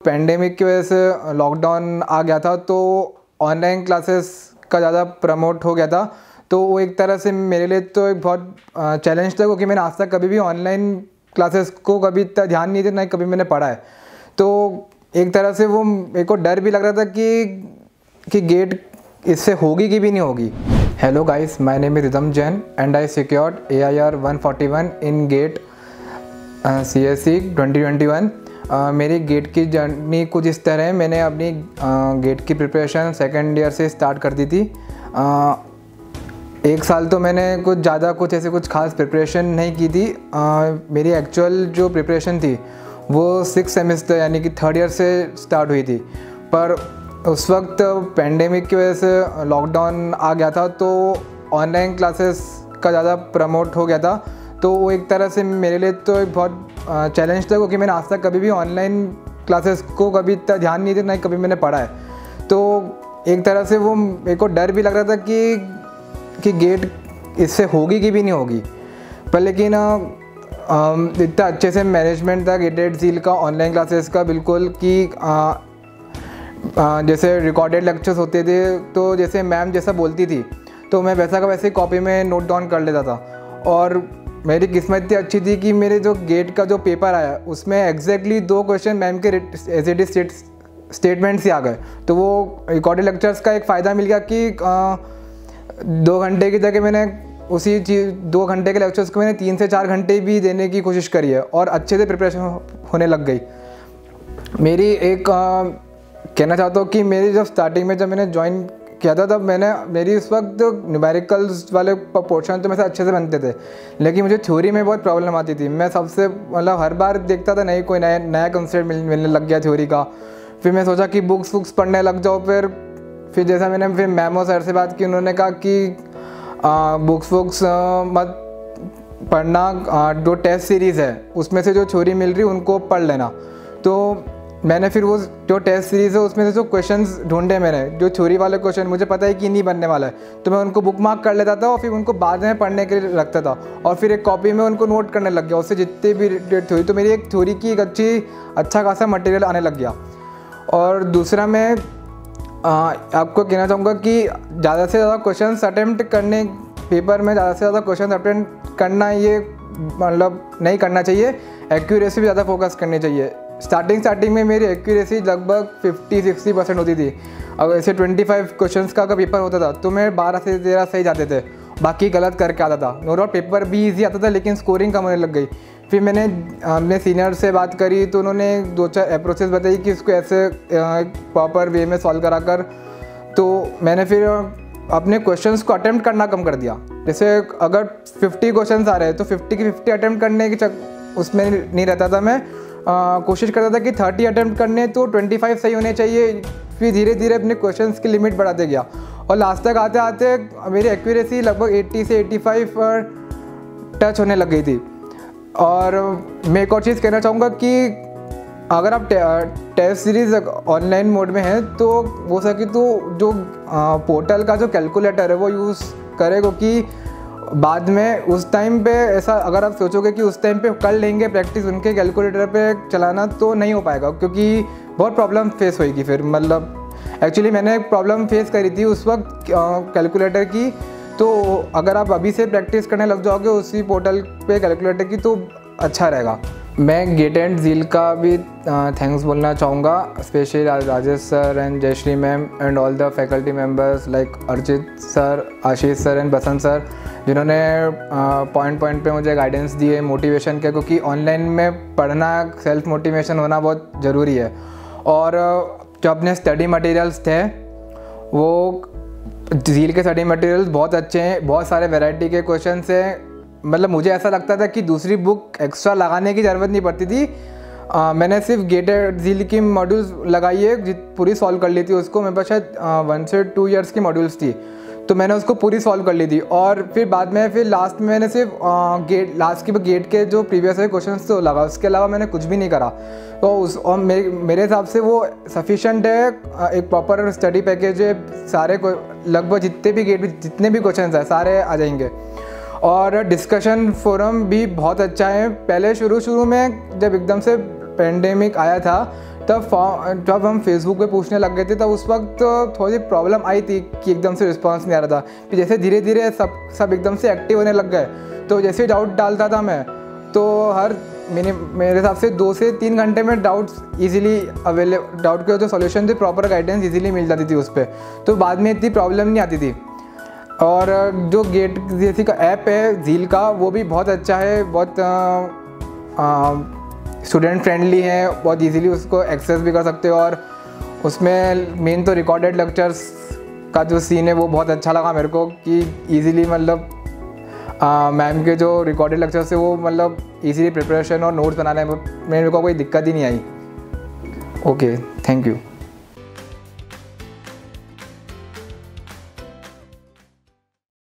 Pandemic की वजह से लॉकडाउन आ गया था तो ऑनलाइन क्लासेस का ज़्यादा प्रमोट हो गया था। तो वो एक तरह से मेरे लिए तो एक बहुत चैलेंज था, क्योंकि मैंने आज तक कभी भी ऑनलाइन क्लासेस को कभी इतना ध्यान नहीं दिया, ना कभी मैंने पढ़ा है। तो एक तरह से वो मेरे को डर भी लग रहा था कि गेट इससे होगी कि भी नहीं होगी। Hello guys, my name is Rhythm Jain and I secured AIR 141 in GATE CSE 2021। मेरी गेट की जर्नी कुछ इस तरह है। मैंने अपनी गेट की प्रिपरेशन सेकेंड ईयर से स्टार्ट कर दी थी। एक साल तो मैंने कुछ खास प्रिपरेशन नहीं की थी। मेरी एक्चुअल जो प्रिपरेशन थी वो 6 सेमेस्टर यानी कि थर्ड ईयर से स्टार्ट हुई थी। पर उस वक्त पेंडेमिक की वजह से लॉकडाउन आ गया था तो ऑनलाइन क्लासेस का ज़्यादा प्रमोट हो गया था। तो वो एक तरह से मेरे लिए तो एक बहुत चैलेंज था, क्योंकि मैंने आज तक कभी भी ऑनलाइन क्लासेस को कभी इतना ध्यान नहीं दिया, ना कभी मैंने पढ़ा है। तो एक तरह से वो मेरे को डर भी लग रहा था कि गेट इससे होगी कि भी नहीं होगी। पर लेकिन इतना अच्छे से मैनेजमेंट था गेटेड झील का ऑनलाइन क्लासेस का, बिल्कुल कि जैसे रिकॉर्डेड लेक्चर्स होते थे तो जैसे मैम जैसा बोलती थी तो मैं वैसा का वैसे कॉपी में नोट डाउन कर लेता था। और मेरी किस्मत इतनी अच्छी थी कि मेरे जो गेट का जो पेपर आया उसमें एग्जैक्टली 2 क्वेश्चन मैम के स्टेटमेंट्स ही आ गए। तो वो रिकॉर्डेड लेक्चर्स का एक फ़ायदा मिल गया कि 2 घंटे की जगह मैंने उसी चीज़ 2 घंटे के लेक्चर्स को मैंने 3 से 4 घंटे भी देने की कोशिश करी है और अच्छे से प्रिपरेशन होने लग गई। मेरी एक कहना चाहता हूँ कि मेरी जब स्टार्टिंग में जब मैंने ज्वाइन किया था तब मेरी उस वक्त न्यूमेरिकल्स वाले पोर्शन तो मेरे से अच्छे से बनते थे, लेकिन मुझे थ्योरी में बहुत प्रॉब्लम आती थी। मैं सबसे हर बार देखता था नहीं कोई नया कंसेप्ट मिलने लग गया थ्योरी का। फिर मैं सोचा कि बुक्स पढ़ने लग जाओ। फिर जैसा मैंने फिर मैमो सर से बात की, उन्होंने कहा कि बुक्स मत पढ़ना, जो टेस्ट सीरीज़ है उसमें से जो थ्योरी मिल रही उनको पढ़ लेना। तो मैंने फिर वो जो टेस्ट सीरीज़ है उसमें से जो क्वेश्चंस ढूंढे मैंने, जो थ्योरी वाले क्वेश्चन मुझे पता है कि नहीं बनने वाला है, तो मैं उनको बुक मार्क कर लेता था और फिर उनको बाद में पढ़ने के लिए रखता था और फिर एक कॉपी में उनको नोट करने लग गया उससे जितने भी रिलेटेड थ्योरी। तो मेरी एक थ्योरी की एक अच्छा खासा मटेरियल आने लग गया। और दूसरा मैं आपको कहना चाहूँगा कि ज़्यादा से ज़्यादा क्वेश्चन अटैम्प्ट करने, पेपर में ज़्यादा से ज़्यादा क्वेश्चन अटैम्प्ट करना ये मतलब नहीं करना चाहिए। एक्यूरेसी भी ज़्यादा फोकस करनी चाहिए। स्टार्टिंग में मेरी एक्यूरेसी लगभग 50-60% होती थी। अगर ऐसे 25 क्वेश्चंस का अगर पेपर होता था तो मैं 12 से 13 सही जाते थे, बाकी गलत करके आता था। नो डाउट पेपर भी इजी आता था, लेकिन स्कोरिंग कम होने लग गई। फिर मैंने अपने सीनियर से बात करी तो उन्होंने 2-4 अप्रोचेस बताई कि इसको ऐसे प्रॉपर वे में सॉल्व करा कर। तो मैंने फिर अपने क्वेश्चंस को अटैम्प्ट करना कम कर दिया। जैसे अगर 50 क्वेश्चंस आ रहे हैं तो 50 की 50 अटैम्प्ट करने की उसमें नहीं रहता था। मैं कोशिश करता था कि 30 अटैम्प्ट करने तो 25 सही होने चाहिए। फिर धीरे धीरे अपने क्वेश्चंस की लिमिट बढ़ाते गया और लास्ट तक आते आते मेरी एक्यूरेसी लगभग 80 से 85 पर टच होने लग गई थी। और मैं एक और चीज़ कहना चाहूँगा कि अगर आप टेस्ट सीरीज़ ऑनलाइन मोड में हैं तो हो सके तो जो पोर्टल का जो कैलकुलेटर है वो यूज़ करें, क्योंकि बाद में उस टाइम पे ऐसा अगर आप सोचोगे कि उस टाइम पे कर लेंगे प्रैक्टिस उनके कैलकुलेटर पे चलाना, तो नहीं हो पाएगा, क्योंकि बहुत प्रॉब्लम फेस होएगी फिर। मतलब एक्चुअली मैंने एक प्रॉब्लम फेस करी थी उस वक्त कैलकुलेटर की। तो अगर आप अभी से प्रैक्टिस करने लग जाओगे उसी पोर्टल पे कैलकुलेटर की तो अच्छा रहेगा। मैं गेट एंड झील का भी थैंक्स बोलना चाहूँगा, specially Rajesh sir and Jayashree ma'am and all the faculty members like Arjit sir, Ashish sir and Basant sir, जिन्होंने पॉइंट पे मुझे गाइडेंस दी है मोटिवेशन के, क्योंकि ऑनलाइन में पढ़ना सेल्फ मोटिवेशन होना बहुत ज़रूरी है। और जो अपने स्टडी मटेरियल्स थे वो झील के स्टडी मटेरियल्स बहुत अच्छे हैं, बहुत सारे वैरायटी के क्वेश्चन हैं। मतलब मुझे ऐसा लगता था कि दूसरी बुक एक्स्ट्रा लगाने की ज़रूरत नहीं पड़ती थी। मैंने सिर्फ गेटेड झील की मॉड्यूल्स लगाई है, पूरी सॉल्व कर ली थी उसको। मेरे पास शायद 1 से 2 ईयर्स की मॉड्यूल्स थी तो मैंने उसको पूरी सॉल्व कर ली थी। और फिर बाद में फिर लास्ट में मैंने सिर्फ गेट के जो प्रीवियस क्वेश्चंस तो लगा, उसके अलावा मैंने कुछ भी नहीं करा। तो और मेरे हिसाब से वो सफिशेंट है, एक प्रॉपर स्टडी पैकेज है। सारे लगभग जितने भी क्वेश्चंस हैं सारे आ जाएंगे। और डिस्कशन फोरम भी बहुत अच्छा है। पहले शुरू में जब एकदम से पेंडेमिक आया था जब हम फेसबुक पे पूछने लग गए थे तब उस वक्त थोड़ी प्रॉब्लम आई थी कि एकदम से रिस्पांस नहीं आ रहा था। फिर जैसे धीरे धीरे सब एकदम से एक्टिव होने लग गए, तो जैसे डाउट डालता था मैं, तो मेरे हिसाब से 2 से 3 घंटे में डाउट्स इजीली डाउट के जो सॉल्यूशन थे, प्रॉपर गाइडेंस इजीली मिल जाती थी उस पर, तो बाद में इतनी प्रॉब्लम नहीं आती थी। और जो गेट जैसी का ऐप है झील का, वो भी बहुत अच्छा है, बहुत स्टूडेंट फ्रेंडली है, बहुत इजीली उसको एक्सेस भी कर सकते हो। और उसमें मेन तो रिकॉर्डेड लेक्चर्स का जो सीन है वो बहुत अच्छा लगा मेरे को, कि इजीली मतलब मैम के जो रिकॉर्डेड लेक्चर्स है वो मतलब इजीली प्रिपरेशन और नोट्स बनाने में मेरे को कोई दिक्कत ही नहीं आई। Okay, thank you.